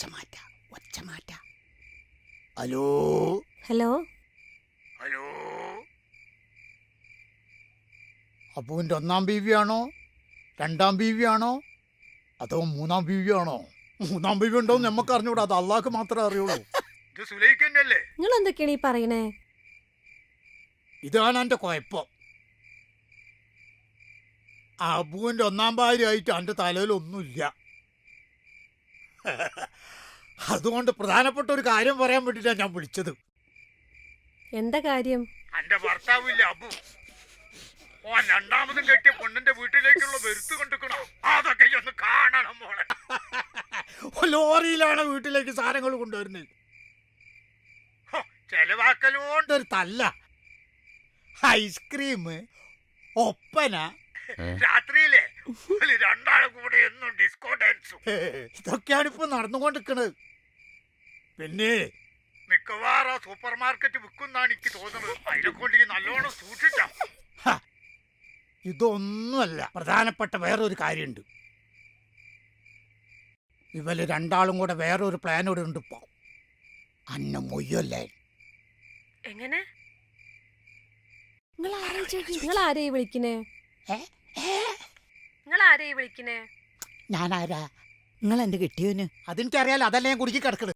ഒച്ച മാറ്റ. Hello hello hello, അപ്പുവിന്റെ ഒന്നാം ബീവിയാണോ, രണ്ടാം ബീവിയാണോ, അതോ മൂന്നാം ബീവിയാണോ? മൂന്നാം ബീവി ഉണ്ടോ നമുക്ക് അറിഞ്ഞൂടാ, അത് അള്ളാഹ്ക്ക് മാത്രമേ അറിയുള്ളൂ. ഇത് സുലൈഖന്നല്ലേ? നിങ്ങൾ എന്തൊക്കെയാണ് ഈ പറയണേ? ഇതാണ് എന്റെ കുഴപ്പം. അബുവിന്റെ ഒന്നാം ഭാര്യയായിട്ട് എന്റെ തലയിലൊന്നുമില്ല. അതുകൊണ്ട് പ്രധാനപ്പെട്ട ഒരു കാര്യം പറയാൻ വേണ്ടിട്ടാ ഞാൻ വിളിച്ചത്. എന്താ കാര്യം? എന്റെ ഭർത്താവില്ല അബു, ഓൻ രണ്ടാമതും കെട്ടിയ പെണ്ണിന്റെ വീട്ടിലേക്കുള്ള വരുത്ത് കൊണ്ടിരിക്കണോ, അതൊക്കെ ഒന്ന് കാണണം മോളെ. ലോറിയിലാണ് വീട്ടിലേക്ക് സാധനങ്ങൾ കൊണ്ടുവരുന്നത്. ചെലവാക്കലോണ്ട് ഒരു തല്ല, ഐസ്ക്രീം, ഒപ്പന, രാത്രിയിലെ രണ്ടാളും കൂടെ എന്നും ഡിസ്കോ ഡാൻസും, ഇതൊക്കെയാണ് ഇപ്പൊ നടന്നുകൊണ്ടിരിക്കണത്. പിന്നെ മിക്കവാറും സൂപ്പർ മാർക്കറ്റ് വിൽക്കുന്നാണ് എനിക്ക് തോന്നുന്നത്. അതിനെ കൊണ്ട് ഈ നല്ലോണം സൂക്ഷിച്ച. ഇതൊന്നുമല്ല, പ്രധാനപ്പെട്ട വേറൊരു കാര്യമുണ്ട്. ഇവര് രണ്ടാളും കൂടെ വേറൊരു പ്ലാനോട് ഉണ്ട് ഇപ്പൊ. അന്ന മൊയ്യല്ലേ. എങ്ങനെ? നിങ്ങൾ ആരെയും വിളിക്കണേ? ഞാനാരാ? നിങ്ങൾ എന്റെ കിട്ടിയവന്. അതെനിക്കറിയാലോ, അതല്ലേ ഞാൻ കുടുക്കി കിടക്കണത്.